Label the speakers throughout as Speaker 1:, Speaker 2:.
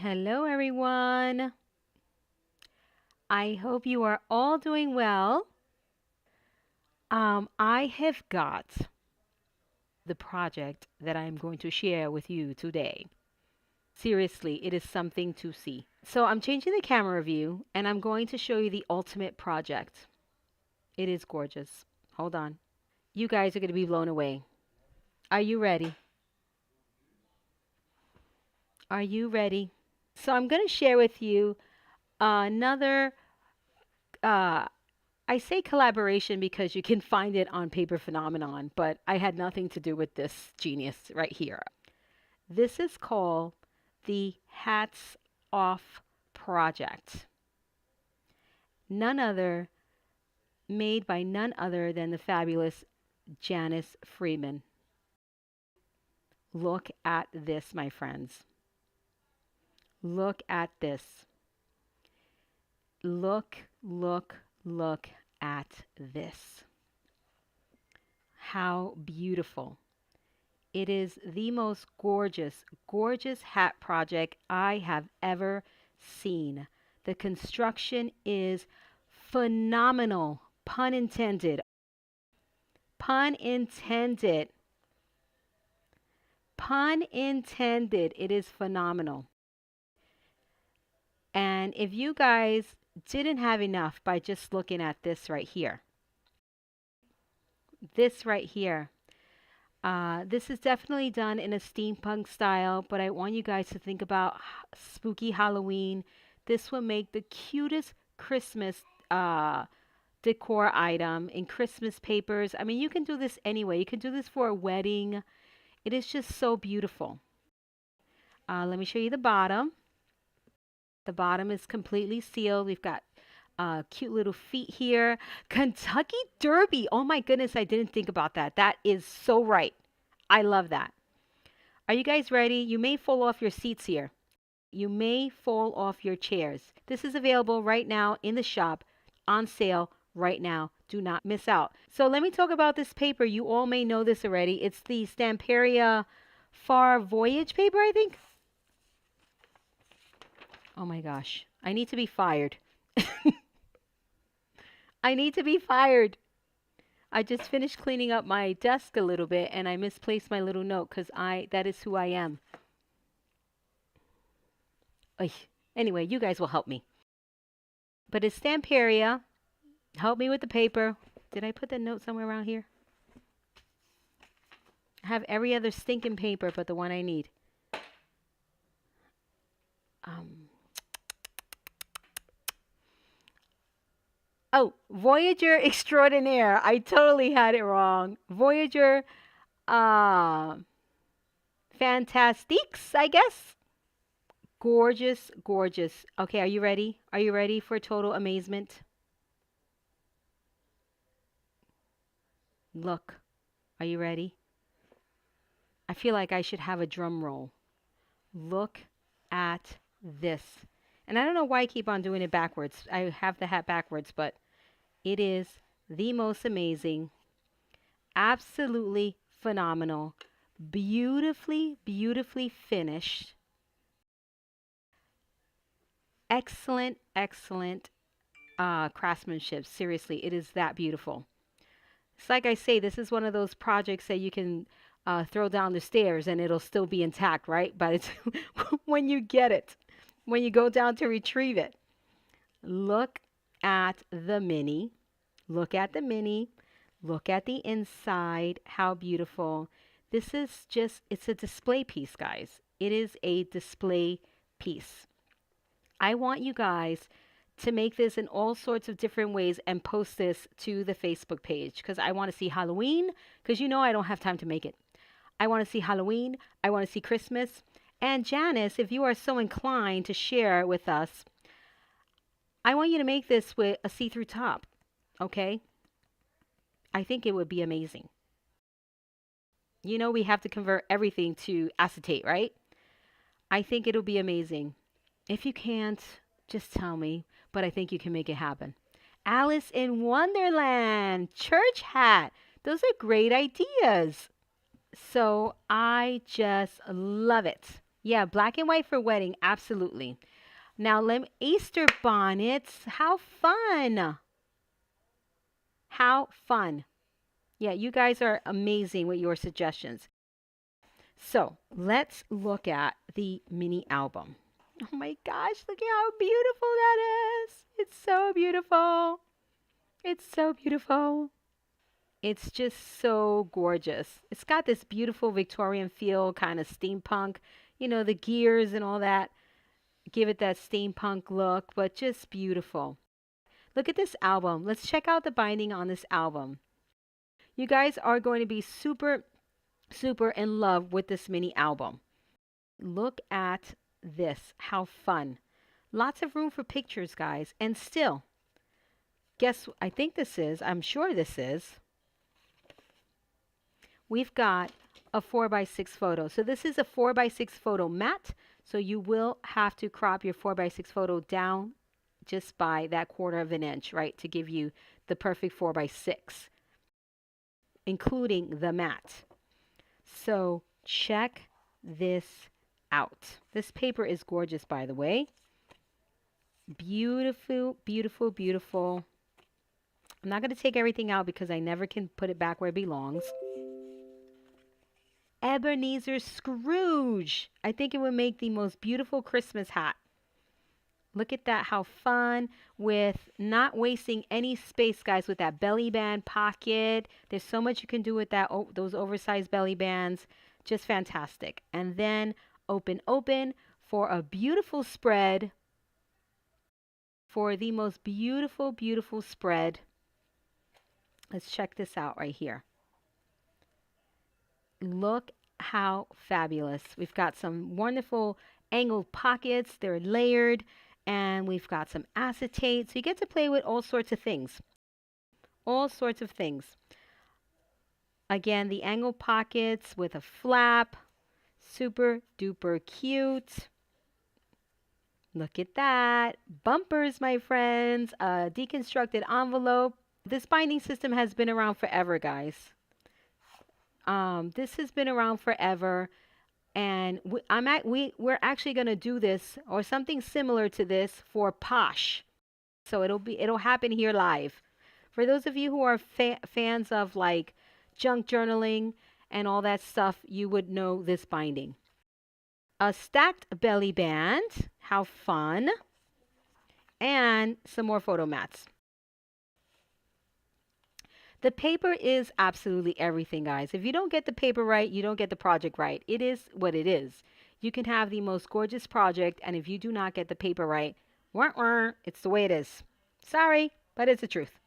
Speaker 1: Hello, everyone. I hope you are all doing well. I have got the project that I'm going to share with you today. Seriously, it is something to see. So I'm changing the camera view and I'm going to show you the ultimate project. It is gorgeous. Hold on. You guys are going to be blown away. Are you ready? Are you ready? So I'm going to share with you another uh, I say collaboration because you can find it on Paper Phenomenon, but I had nothing to do with this genius right here. This is called the Hats Off Project. None other, made by none other than the fabulous Janice Freeman. Look at this, my friends. Look at this. Look at this. How beautiful. It is the most gorgeous hat project I have ever seen. The construction is phenomenal. Pun intended. Pun intended. Pun intended. It is phenomenal. And if you guys didn't have enough by just looking at this right here, this is definitely done in a steampunk style, but I want you guys to think about spooky Halloween. This will make the cutest Christmas decor item in Christmas papers. I mean, you can do this anyway. You can do this for a wedding. It is just so beautiful. Let me show you the bottom. The bottom is completely sealed. We've got cute little feet here. Kentucky Derby. Oh my goodness, I didn't think about that. That is so right. I love that. Are you guys ready? You may fall off your seats here. You may fall off your chairs. This is available right now in the shop, on sale right now. Do not miss out. So let me talk about this paper. You all may know this already. It's the Stamperia Far Voyage paper, I think. Oh my gosh. I need to be fired. I need to be fired. I just finished cleaning up my desk a little bit and I misplaced my little note because that is who I am. Oy. Anyway, you guys will help me. But it's Stamperia. Help me with the paper. Did I put the note somewhere around here? I have every other stinking paper but the one I need. Oh, Voyager Extraordinaire. I totally had it wrong. Voyager Fantastiques, I guess. Gorgeous, gorgeous. Okay, are you ready? Are you ready for total amazement? Look. Are you ready? I feel like I should have a drum roll. Look at this. And I don't know why I keep on doing it backwards. I have the hat backwards, but it is the most amazing, absolutely phenomenal, beautifully, beautifully finished. Excellent, excellent craftsmanship. Seriously, it is that beautiful. It's like I say, this is one of those projects that you can throw down the stairs and it'll still be intact, right? But it's when you get it, when you go down to retrieve it. Look at the mini. Look at the mini. Look at the inside. How beautiful. This is just, it's a display piece, guys. It is a display piece. I want you guys to make this in all sorts of different ways and post this to the Facebook page because I want to see Halloween because you know I don't have time to make it. I want to see Halloween. I want to see Christmas. And Janice, if you are so inclined to share with us, I want you to make this with a see-through top, okay? I think it would be amazing. You know we have to convert everything to acetate, right? I think it'll be amazing. If you can't, just tell me, but I think you can make it happen. Alice in Wonderland, church hat. Those are great ideas. So I just love it. Yeah, black and white for wedding, absolutely. Now, Easter bonnets. How fun! How fun! Yeah, you guys are amazing with your suggestions. So let's look at the mini album. Oh my gosh, look at how beautiful that is. It's so beautiful. It's so beautiful. It's just so gorgeous. It's got this beautiful Victorian feel, kind of steampunk, the gears and all that. Give it that steampunk look, but just beautiful. Look at this album. Let's check out the binding on this album. You guys are going to be super, super in love with this mini album. Look at this. How fun. Lots of room for pictures, guys. And still, I think I'm sure this is, we've got a 4x6 photo. So this is a 4x6 photo mat. So you will have to crop your 4x6 photo down just by that 1/4 of an inch, right, to give you the perfect 4x6, including the mat. So check this out. This paper is gorgeous, by the way. Beautiful, beautiful, beautiful. I'm not going to take everything out because I never can put it back where it belongs. Ebenezer Scrooge. I think it would make the most beautiful Christmas hat. Look at that, how fun, with not wasting any space, guys, with that belly band pocket. There's so much you can do with that, those oversized belly bands. Just fantastic. And then open for a beautiful spread. For the most beautiful, beautiful spread. Let's check this out right here. Look how fabulous. We've got some wonderful angled pockets. They're layered. And we've got some acetate. So you get to play with all sorts of things. All sorts of things. Again, the angled pockets with a flap. Super duper cute. Look at that. Bumpers, my friends. A deconstructed envelope. This binding system has been around forever, guys. This has been around forever. And we're actually going to do this or something similar to this for Posh. So it'll happen here live. For those of you who are fans of like junk journaling and all that stuff, you would know this binding. A stacked belly band. How fun. And some more photo mats. The paper is absolutely everything, guys. If you don't get the paper right, you don't get the project right. It is what it is. You can have the most gorgeous project, and if you do not get the paper right, it's the way it is. Sorry, but it's the truth.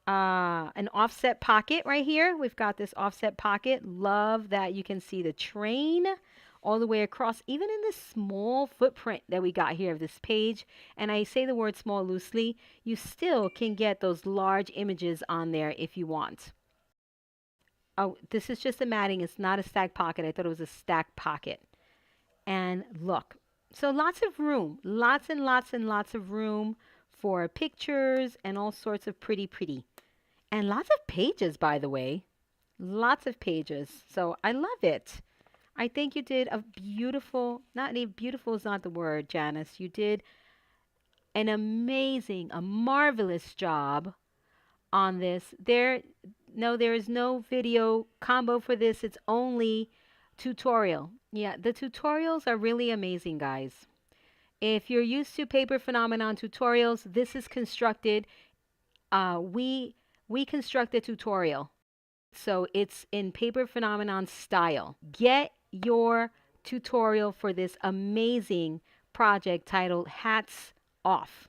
Speaker 1: An offset pocket right here. We've got this offset pocket. Love that you can see the train all the way across, even in this small footprint that we got here of this page. And I say the word small loosely. You still can get those large images on there if you want. Oh, this is just a matting. It's not a stack pocket. I thought it was a stack pocket. And look, so lots of room, lots and lots and lots of room for pictures and all sorts of pretty. And lots of pages, by the way. Lots of pages. So I love it. I think you did a beautiful, not even beautiful is not the word, Janice. You did an amazing, a marvelous job on this. There is no video combo for this. It's only tutorial. Yeah, the tutorials are really amazing, guys. If you're used to paper phenomenon tutorials, this is constructed. We construct a tutorial. So it's in paper phenomenon style. Get your tutorial for this amazing project titled Hats Off.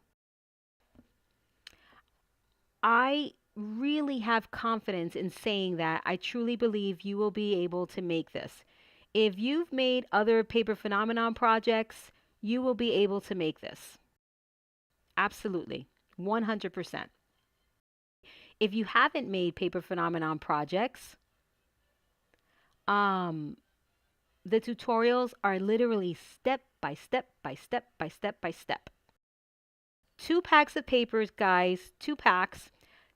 Speaker 1: I really have confidence in saying that I truly believe you will be able to make this. If you've made other paper phenomenon projects, you will be able to make this. Absolutely. 100%. If you haven't made paper phenomenon projects, the tutorials are literally step by step by step by step by step. 2 packs of papers, guys. 2 packs.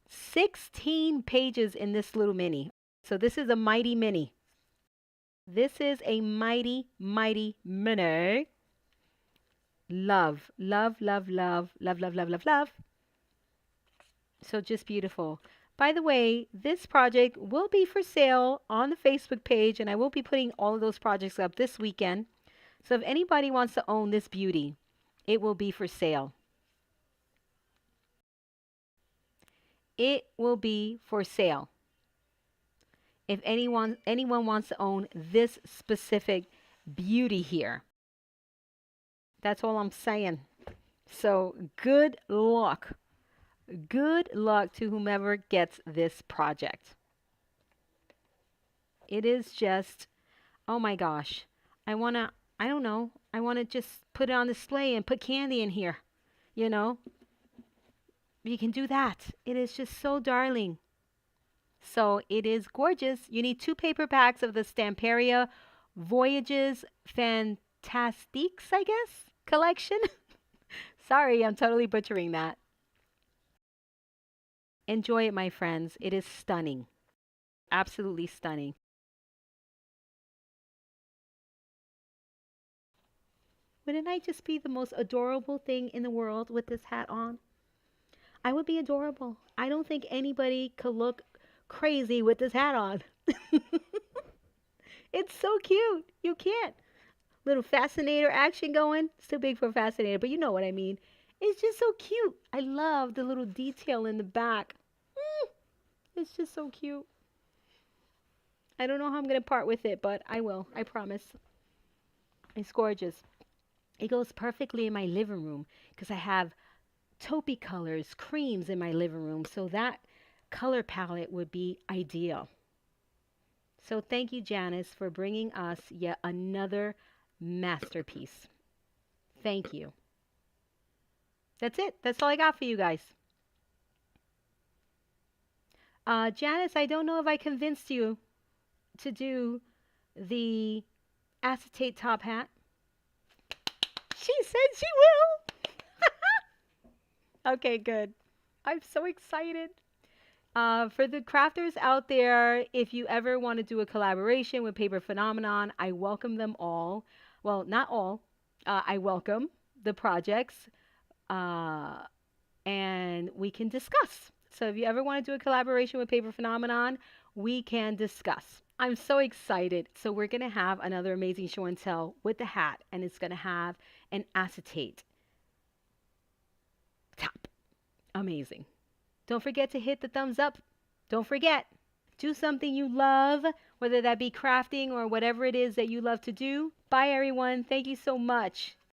Speaker 1: 16 pages in this little mini. So this is a mighty mini. This is a mighty, mighty mini. Love, love, love, love, love, love, love, love, love. So just beautiful. By the way, this project will be for sale on the Facebook page, and I will be putting all of those projects up this weekend. So if anybody wants to own this beauty, it will be for sale. It will be for sale. If anyone wants to own this specific beauty here. That's all I'm saying. So good luck. Good luck to whomever gets this project. It is just, oh my gosh. I don't know, I want to just put it on display and put candy in here. You know, you can do that. It is just so darling. So it is gorgeous. You need 2 paper packs of the Stamperia Voyages Fantastiques, I guess, collection. Sorry, I'm totally butchering that. Enjoy it, my friends. It is stunning. Absolutely stunning. Wouldn't I just be the most adorable thing in the world with this hat on? I would be adorable. I don't think anybody could look crazy with this hat on. It's so cute. You can't. Little fascinator action going. It's too big for a fascinator, but you know what I mean. It's just so cute. I love the little detail in the back. It's just so cute. I don't know how I'm going to part with it, but I will. I promise. It's gorgeous. It goes perfectly in my living room because I have taupey colors, creams in my living room. So that color palette would be ideal. So thank you, Janice, for bringing us yet another masterpiece. Thank you. That's it. That's all I got for you guys. Janice, I don't know if I convinced you to do the acetate top hat. She said she will. Okay, good. I'm so excited. For the crafters out there, if you ever want to do a collaboration with Paper Phenomenon, I welcome them all. Well, not all. I welcome the projects, and we can discuss. So if you ever want to do a collaboration with Paper Phenomenon, we can discuss. I'm so excited. So we're going to have another amazing show and tell with the hat, and it's going to have an acetate top. Amazing. Don't forget to hit the thumbs up. Don't forget. Do something you love, whether that be crafting or whatever it is that you love to do. Bye, everyone. Thank you so much.